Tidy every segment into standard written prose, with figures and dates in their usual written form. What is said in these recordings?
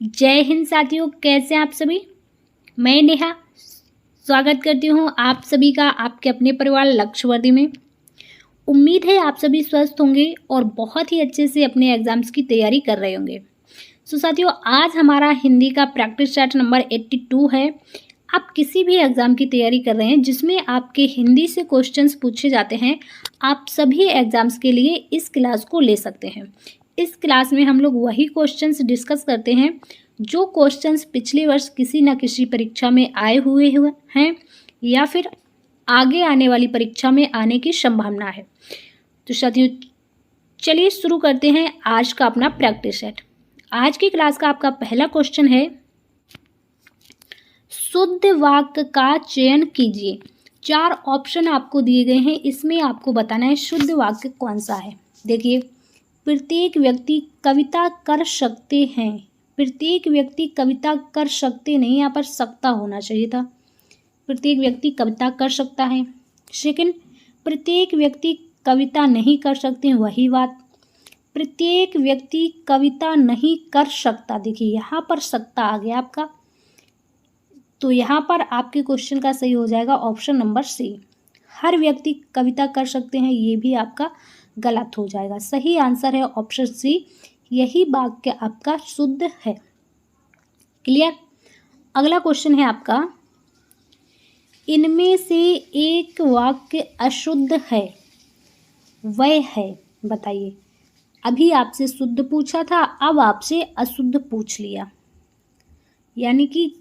जय हिंद साथियों, कैसे हैं आप सभी। मैं नेहा स्वागत करती हूं आप सभी का आपके अपने परिवार लक्ष्यवर्धी में। उम्मीद है आप सभी स्वस्थ होंगे और बहुत ही अच्छे से अपने एग्जाम्स की तैयारी कर रहे होंगे। साथियों, आज हमारा हिंदी का प्रैक्टिस सेट नंबर 82 है। आप किसी भी एग्ज़ाम की तैयारी कर रहे हैं जिसमें आपके हिंदी से क्वेश्चंस पूछे जाते हैं, आप सभी एग्ज़ाम्स के लिए इस क्लास को ले सकते हैं। इस क्लास में हम लोग वही क्वेश्चंस डिस्कस करते हैं जो क्वेश्चंस पिछले वर्ष किसी न किसी परीक्षा में आए हुए हैं या फिर आगे आने वाली परीक्षा में आने की संभावना है। तो साथियों, चलिए शुरू करते हैं आज का अपना प्रैक्टिस सेट। आज की क्लास का आपका पहला क्वेश्चन है, शुद्ध वाक्य का चयन कीजिए। 4 ऑप्शन आपको दिए गए हैं, इसमें आपको बताना है शुद्ध वाक्य कौन सा है। देखिए, प्रत्येक व्यक्ति कविता कर सकते हैं। प्रत्येक व्यक्ति कविता कर सकते नहीं, यहाँ पर सकता होना चाहिए था। प्रत्येक व्यक्ति कविता कर सकता है। सेकंड, प्रत्येक व्यक्ति कविता नहीं कर सकते, वही बात। प्रत्येक व्यक्ति कविता नहीं कर सकता, देखिए यहाँ पर सकता आ गया आपका, तो यहाँ पर आपके क्वेश्चन का सही हो जाएगा ऑप्शन नंबर सी। हर व्यक्ति कविता कर सकते हैं, ये भी आपका गलत हो जाएगा। सही आंसर है ऑप्शन सी, यही वाक्य आपका शुद्ध है। क्लियर। अगला क्वेश्चन है आपका, इनमें से एक वाक्य अशुद्ध है, वह है, बताइए। अभी आपसे शुद्ध पूछा था, अब आपसे अशुद्ध पूछ लिया, यानी कि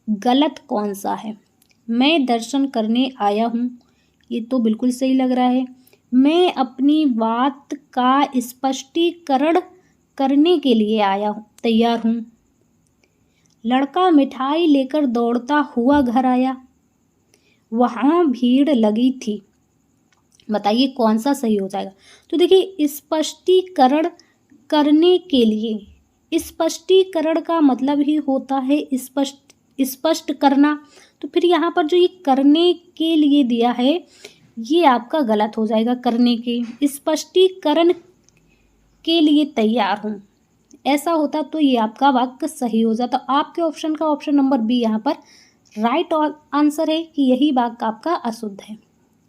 गलत कौन सा है। मैं दर्शन करने आया हूँ, ये तो बिल्कुल सही लग रहा है। मैं अपनी बात का स्पष्टीकरण करने के लिए तैयार हूँ। लड़का मिठाई लेकर दौड़ता हुआ घर आया, वहाँ भीड़ लगी थी, बताइए कौन सा सही हो जाएगा। तो देखिए, स्पष्टीकरण करने के लिए, स्पष्टीकरण का मतलब ही होता है स्पष्ट करना, तो फिर यहाँ पर जो ये करने के लिए दिया है ये आपका गलत हो जाएगा। करने के, स्पष्टीकरण के लिए तैयार हूँ, ऐसा होता तो ये आपका वाक्य सही हो जाता। आपके ऑप्शन का ऑप्शन नंबर बी यहाँ पर राइट आंसर है कि यही वाक्य आपका अशुद्ध है।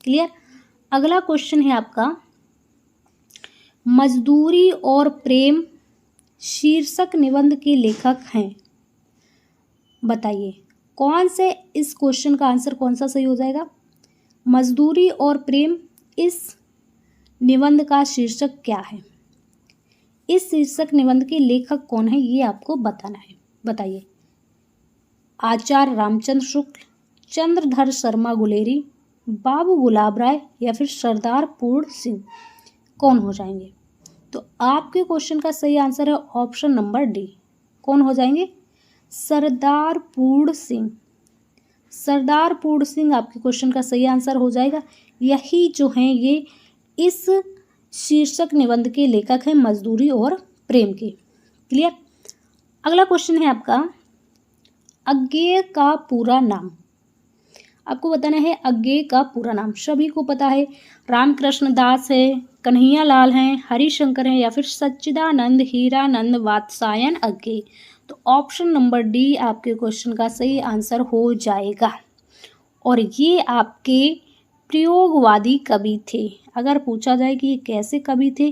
क्लियर। अगला क्वेश्चन है आपका, मजदूरी और प्रेम शीर्षक निबंध के लेखक हैं, बताइए कौन से, इस क्वेश्चन का आंसर कौन सा सही हो जाएगा। मजदूरी और प्रेम, इस निबंध का शीर्षक क्या है। इस शीर्षक निबंध के लेखक कौन है ये आपको बताना है, बताइए। आचार्य रामचंद्र शुक्ल, चंद्रधर शर्मा गुलेरी, बाबू गुलाब राय या फिर सरदार पूर्ण सिंह, कौन हो जाएंगे। तो आपके क्वेश्चन का सही आंसर है ऑप्शन नंबर डी। कौन हो जाएंगे, सरदार पूर्ण सिंह। सरदार पूर्ण सिंह आपके क्वेश्चन का सही आंसर हो जाएगा। यही जो हैं ये इस शीर्षक निबंध के लेखक हैं, मजदूरी और प्रेम के। क्लियर। अगला क्वेश्चन है आपका, अज्ञेय का पूरा नाम। आपको बताना है अज्ञेय का पूरा नाम। सभी को पता है, रामकृष्ण दास है, कन्हैया लाल हैं, हरिशंकर हैं या फिर सच्चिदानंद हीरानंद वात्स्यायन अज्ञेय। तो ऑप्शन नंबर डी आपके क्वेश्चन का सही आंसर हो जाएगा। और ये आपके प्रयोगवादी कवि थे। अगर पूछा जाए कि ये कैसे कवि थे,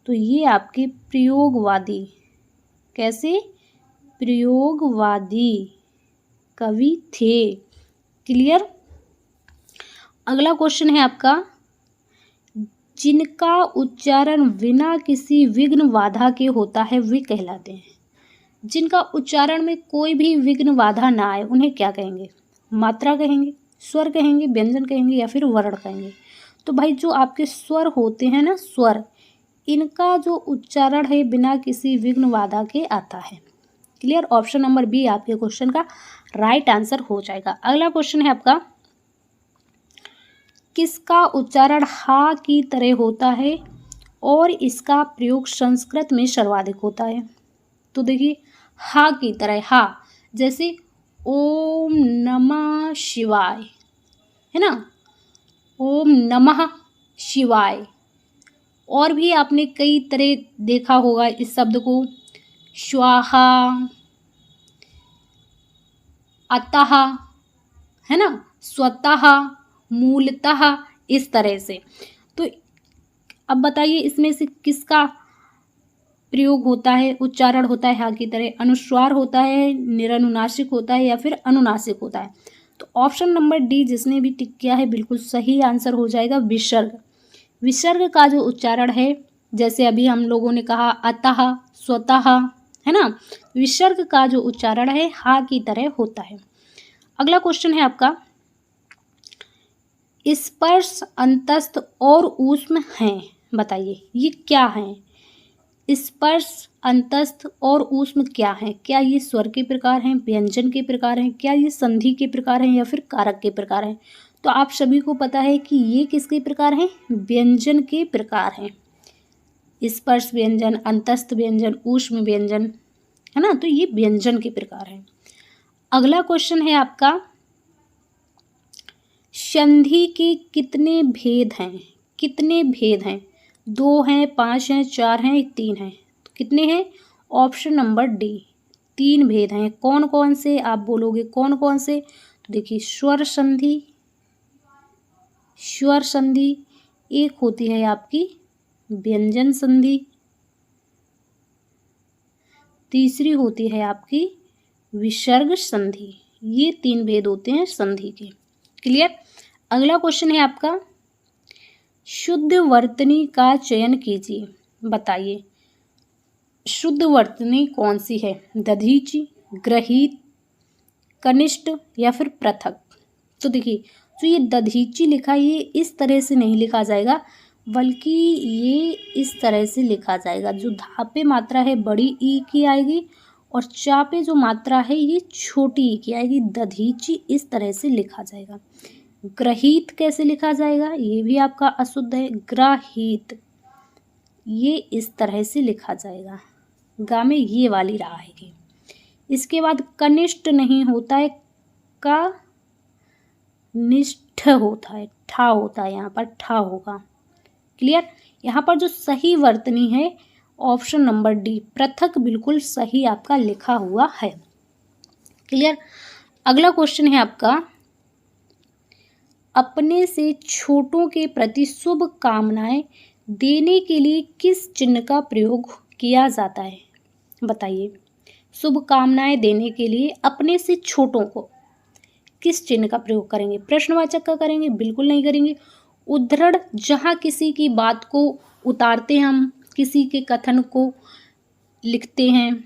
तो ये आपके प्रयोगवादी, कैसे, प्रयोगवादी कवि थे। क्लियर। अगला क्वेश्चन है आपका, जिनका उच्चारण बिना किसी विघ्न बाधा के होता है वे कहलाते हैं। जिनका उच्चारण में कोई भी विघ्न बाधा ना आए उन्हें क्या कहेंगे। मात्रा कहेंगे, स्वर कहेंगे, व्यंजन कहेंगे या फिर वर्ण कहेंगे। तो भाई जो आपके स्वर होते हैं ना, स्वर, इनका जो उच्चारण है बिना किसी विघ्न बाधा के आता है। क्लियर। ऑप्शन नंबर बी आपके क्वेश्चन का राइट आंसर हो जाएगा। अगला क्वेश्चन है आपका, किसका उच्चारण हा की तरह होता है और इसका प्रयोग संस्कृत में सर्वाधिक होता है। तो देखिए, हा की तरह, हा जैसे ओम नमः शिवाय, है ना, ओम नमः शिवाय। और भी आपने कई तरह देखा होगा इस शब्द को, स्वाहा, अतः, है ना, स्वतः, मूलतः, इस तरह से। तो अब बताइए इसमें से किसका प्रयोग होता है, उच्चारण होता है हा की तरह, अनुस्वार होता है, निरनुनासिक होता है या फिर अनुनासिक होता है। तो ऑप्शन नंबर डी जिसने भी टिक किया है बिल्कुल सही आंसर हो जाएगा विसर्ग। विसर्ग का जो उच्चारण है, जैसे अभी हम लोगों ने कहा अतः, स्वतः, है ना, विसर्ग का जो उच्चारण है हा की तरह होता है। अगला क्वेश्चन है आपका, स्पर्श, अंतस्थ और ऊष्म हैं, बताइए ये क्या है? स्पर्श, अंतस्थ और ऊष्म क्या है? क्या ये स्वर के प्रकार हैं, व्यंजन के प्रकार हैं, क्या ये संधि के प्रकार हैं या फिर कारक के प्रकार हैं? तो आप सभी को पता है कि ये किसके प्रकार हैं? व्यंजन के प्रकार हैं। स्पर्श व्यंजन, अंतस्थ व्यंजन, ऊष्म व्यंजन, है ना, तो ये व्यंजन के प्रकार हैं। अगला क्वेश्चन है आपका, संधि के कितने भेद हैं? कितने भेद हैं? 2 हैं, 5 हैं, 4 हैं, 3 हैं। तो कितने हैं? ऑप्शन नंबर डी, 3 भेद हैं। कौन कौन से? आप बोलोगे कौन कौन से? तो देखिए, स्वर संधि, स्वर संधि, एक होती है आपकी व्यंजन संधि, तीसरी होती है आपकी विसर्ग संधि। ये 3 भेद होते हैं संधि के। क्लियर? अगला क्वेश्चन है आपका, शुद्ध वर्तनी का चयन कीजिए, बताइए शुद्ध वर्तनी कौन सी है? दधीचि, ग्रहित, कनिष्ठ या फिर पृथक? तो देखिए, जो ये दधीचि लिखा है ये इस तरह से नहीं लिखा जाएगा, बल्कि ये इस तरह से लिखा जाएगा। जो धा पे मात्रा है बड़ी ई की आएगी और चा पे जो मात्रा है ये छोटी ई की आएगी। दधीचि इस तरह से लिखा जाएगा। ग्रहित कैसे लिखा जाएगा? ये भी आपका अशुद्ध है। ग्राहित ये इस तरह से लिखा जाएगा, गा में ये वाली रा आएगी। इसके बाद कनिष्ठ नहीं होता है, का निष्ठ होता है, ठा होता है, यहाँ पर ठा होगा। क्लियर? यहाँ पर जो सही वर्तनी है ऑप्शन नंबर डी, पृथक, बिल्कुल सही आपका लिखा हुआ है। क्लियर? अगला क्वेश्चन है आपका, अपने से छोटों के प्रति शुभ कामनाएं देने के लिए किस चिन्ह का प्रयोग किया जाता है? बताइए, शुभ कामनाएं देने के लिए अपने से छोटों को किस चिन्ह का प्रयोग करेंगे? प्रश्नवाचक का करेंगे? बिल्कुल नहीं करेंगे। उद्धरण, जहाँ किसी की बात को उतारते हैं हम, किसी के कथन को लिखते हैं।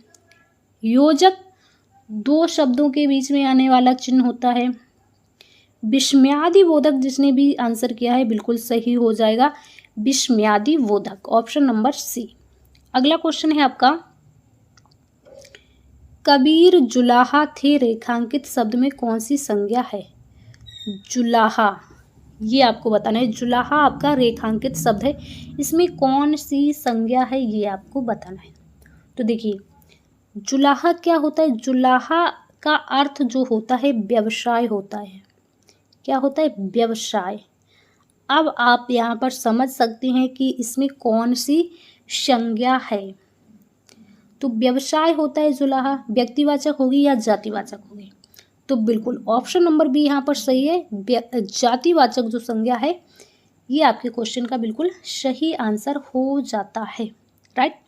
योजक, 2 शब्दों के बीच में आने वाला चिन्ह होता है। विस्मयादि बोधक, जिसने भी आंसर किया है बिल्कुल सही हो जाएगा, विस्मयादि बोधक, ऑप्शन नंबर सी। अगला क्वेश्चन है आपका, कबीर जुलाहा थे रेखांकित शब्द में कौन सी संज्ञा है? जुलाहा, ये आपको बताना है। जुलाहा आपका रेखांकित शब्द है, इसमें कौन सी संज्ञा है ये आपको बताना है। तो देखिए, जुलाहा क्या होता है? जुलाहा का अर्थ जो होता है व्यवसाय होता है। क्या होता है? व्यवसाय। अब आप यहाँ पर समझ सकते हैं कि इसमें कौन सी संज्ञा है। तो व्यवसाय होता है जुलाहा, व्यक्तिवाचक होगी या जातिवाचक होगी? तो बिल्कुल ऑप्शन नंबर बी यहाँ पर सही है। जातिवाचक जो संज्ञा है ये आपके क्वेश्चन का बिल्कुल सही आंसर हो जाता है। राइट?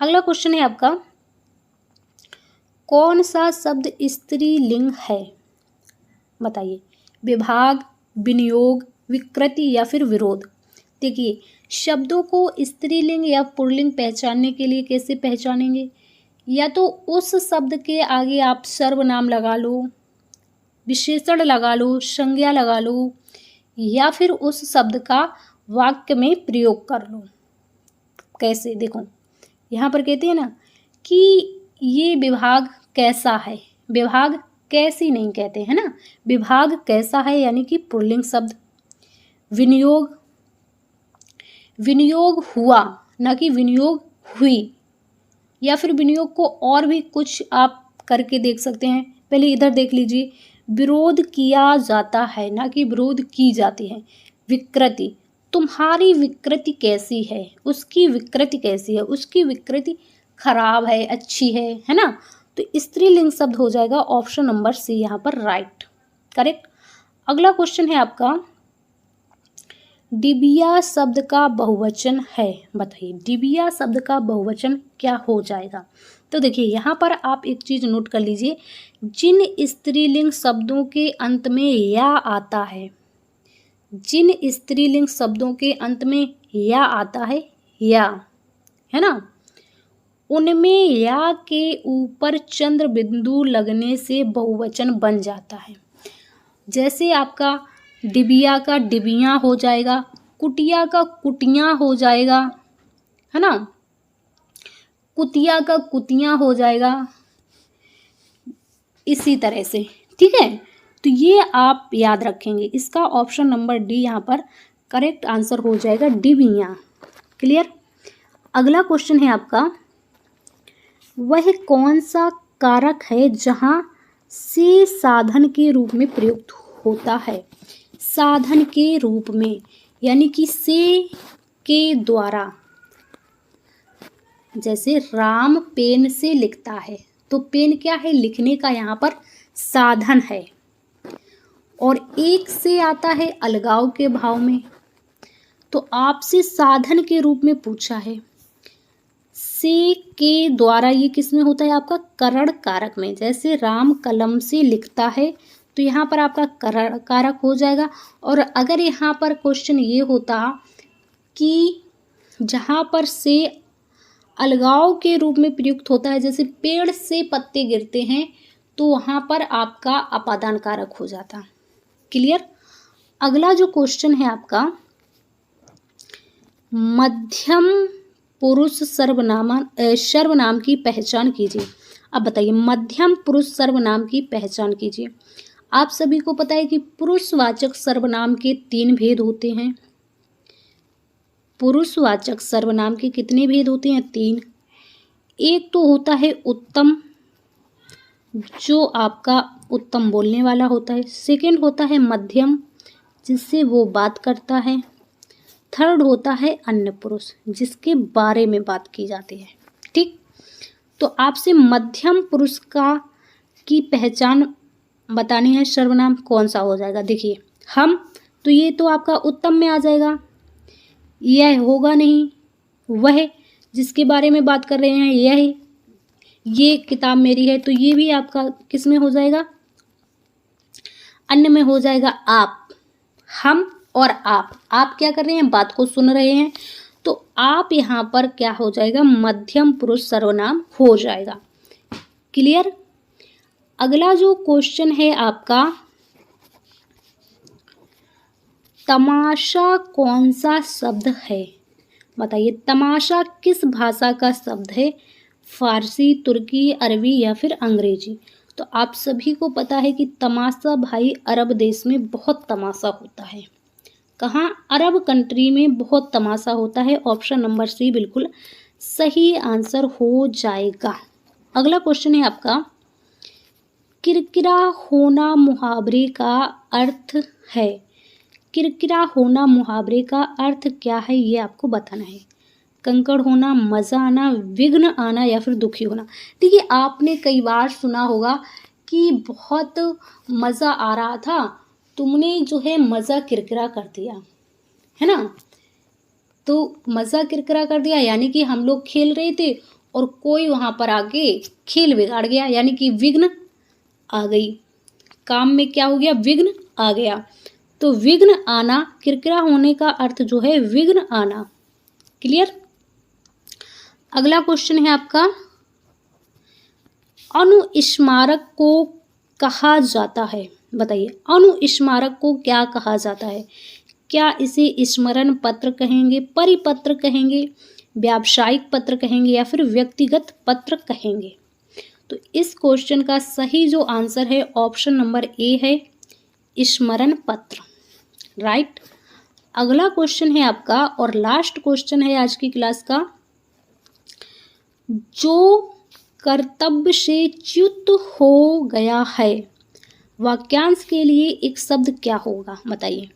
अगला क्वेश्चन है आपका, कौन सा शब्द स्त्रीलिंग है? बताइए, विभाग, विनियोग, विकृति या फिर विरोध? देखिए, शब्दों को स्त्रीलिंग या पुल्लिंग पहचानने के लिए कैसे पहचानेंगे? या तो उस शब्द के आगे आप सर्वनाम लगा लो, विशेषण लगा लो, संज्ञा लगा लो, या फिर उस शब्द का वाक्य में प्रयोग कर लो। कैसे? देखो, यहाँ पर कहते हैं ना कि ये विभाग कैसा है। विभाग कैसी नहीं कहते हैं ना, विभाग कैसा है यानी कि पुल्लिंग शब्द। विनियोग, विनियोग हुआ, ना कि विनियोग हुई। या फिर विनियोग को और भी कुछ आप करके देख सकते हैं। पहले इधर देख लीजिए, विरोध किया जाता है, ना कि विरोध की जाती है। विकृति, तुम्हारी विकृति कैसी है, उसकी विकृति कैसी है, उसकी विकृति खराब है, अच्छी है ना? तो स्त्रीलिंग शब्द हो जाएगा ऑप्शन नंबर सी यहाँ पर राइट, करेक्ट। अगला क्वेश्चन है आपका, डिबिया शब्द का बहुवचन है, बताइए डिबिया शब्द का बहुवचन क्या हो जाएगा। तो देखिए यहाँ पर आप एक चीज़ नोट कर लीजिए, जिन स्त्रीलिंग शब्दों के अंत में या आता है, जिन स्त्रीलिंग शब्दों के अंत में या आता है, या है ना, उनमें या के ऊपर चंद्र बिंदु लगने से बहुवचन बन जाता है। जैसे आपका डिबिया का डिबिया हो जाएगा, कुटिया का कुटियाँ हो जाएगा, है ना, कुतिया का कुतियाँ हो जाएगा, इसी तरह से, ठीक है। तो ये आप याद रखेंगे, इसका ऑप्शन नंबर डी यहाँ पर करेक्ट आंसर हो जाएगा, डिबिया। क्लियर। अगला क्वेश्चन है आपका, वह कौन सा कारक है जहाँ से साधन के रूप में प्रयुक्त होता है, साधन के रूप में, यानी कि से के द्वारा। जैसे राम पेन से लिखता है, तो पेन क्या है, लिखने का यहाँ पर साधन है, और एक से आता है अलगाव के भाव में। तो आपसे साधन के रूप में पूछा है, से के द्वारा, ये किस में होता है आपका, करण कारक में। जैसे राम कलम से लिखता है, तो यहाँ पर आपका करण कारक हो जाएगा। और अगर यहाँ पर क्वेश्चन ये होता कि जहाँ पर से अलगाव के रूप में प्रयुक्त होता है, जैसे पेड़ से पत्ते गिरते हैं, तो वहाँ पर आपका अपादान कारक हो जाता। क्लियर। अगला जो क्वेश्चन है आपका, मध्यम पुरुष सर्वनाम की पहचान कीजिए। अब बताइए, मध्यम पुरुष सर्वनाम की पहचान कीजिए। आप सभी को पता है कि पुरुषवाचक सर्वनाम के 3 भेद होते हैं। पुरुषवाचक सर्वनाम के कितने भेद होते हैं, 3। एक तो होता है उत्तम, जो आपका उत्तम बोलने वाला होता है। सेकंड होता है मध्यम, जिससे वो बात करता है। थर्ड होता है अन्य पुरुष, जिसके बारे में बात की जाती है। ठीक। तो आपसे मध्यम पुरुष की पहचान बतानी है, सर्वनाम कौन सा हो जाएगा। देखिए हम, तो ये तो आपका उत्तम में आ जाएगा, यह होगा नहीं, वह जिसके बारे में बात कर रहे हैं, यह, ये किताब मेरी है, तो ये भी आपका किस में हो जाएगा, अन्य में हो जाएगा। आप, हम और आप क्या कर रहे हैं, बात को सुन रहे हैं, तो आप यहाँ पर क्या हो जाएगा, मध्यम पुरुष सर्वनाम हो जाएगा। क्लियर। अगला जो क्वेश्चन है आपका, तमाशा कौन सा शब्द है, बताइए तमाशा किस भाषा का शब्द है, फारसी, तुर्की, अरबी या फिर अंग्रेजी। तो आप सभी को पता है कि तमाशा भाई अरब देश में बहुत तमाशा होता है। कहाँ, अरब कंट्री में बहुत तमाशा होता है। ऑप्शन नंबर सी बिल्कुल सही आंसर हो जाएगा। अगला क्वेश्चन है आपका, किरकिरा होना मुहावरे का अर्थ है। किरकिरा होना मुहावरे का अर्थ क्या है, ये आपको बताना है। कंकड़ होना, मज़ा आना, विघ्न आना या फिर दुखी होना। देखिए आपने कई बार सुना होगा कि बहुत मज़ा आ रहा था, तुमने जो है मज़ा किरकिरा कर दिया, है ना। तो मज़ा किरकिरा कर दिया यानी कि हम लोग खेल रहे थे और कोई वहाँ पर आके खेल बिगाड़ गया, यानी कि विघ्न आ गई, काम में क्या हो गया, विघ्न आ गया। तो विघ्न आना, किरकिरा होने का अर्थ जो है विघ्न आना। क्लियर। अगला क्वेश्चन है आपका, अनुस्मारक को कहा जाता है, बताइए अनुस्मारक को क्या कहा जाता है। क्या इसे स्मरण पत्र कहेंगे, परिपत्र कहेंगे, व्यावसायिक पत्र कहेंगे या फिर व्यक्तिगत पत्र कहेंगे। तो इस क्वेश्चन का सही जो आंसर है ऑप्शन नंबर ए है, स्मरण पत्र। राइट। अगला क्वेश्चन है आपका और लास्ट क्वेश्चन है आज की क्लास का, जो कर्तव्य से च्युत हो गया है, वाक्यांश के लिए एक शब्द क्या होगा, बताइए।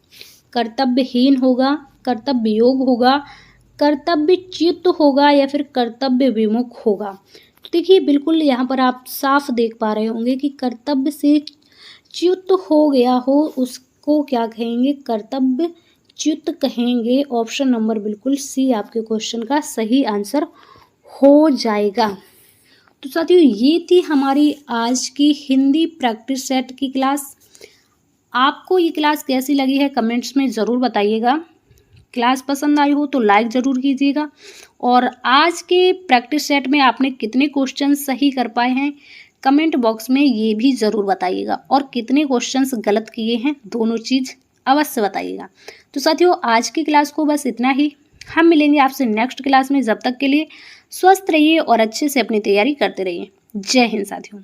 कर्तव्यहीन होगा, कर्तव्य योग होगा, कर्तव्य च्युत होगा या फिर कर्तव्य विमुख होगा। तो देखिए बिल्कुल यहाँ पर आप साफ देख पा रहे होंगे कि कर्तव्य से च्युत हो गया हो उसको क्या कहेंगे, कर्तव्य च्युत कहेंगे। ऑप्शन नंबर बिल्कुल सी आपके क्वेश्चन का सही आंसर हो जाएगा। तो साथियों ये थी हमारी आज की हिंदी प्रैक्टिस सेट की क्लास। आपको ये क्लास कैसी लगी है कमेंट्स में ज़रूर बताइएगा। क्लास पसंद आई हो तो लाइक ज़रूर कीजिएगा। और आज के प्रैक्टिस सेट में आपने कितने क्वेश्चन सही कर पाए हैं कमेंट बॉक्स में ये भी ज़रूर बताइएगा, और कितने क्वेश्चंस गलत किए हैं दोनों चीज़ अवश्य बताइएगा। तो साथियों आज की क्लास को बस इतना ही। हम मिलेंगे आपसे नेक्स्ट क्लास में। जब तक के लिए स्वस्थ रहिए और अच्छे से अपनी तैयारी करते रहिए। जय हिंद साथियों।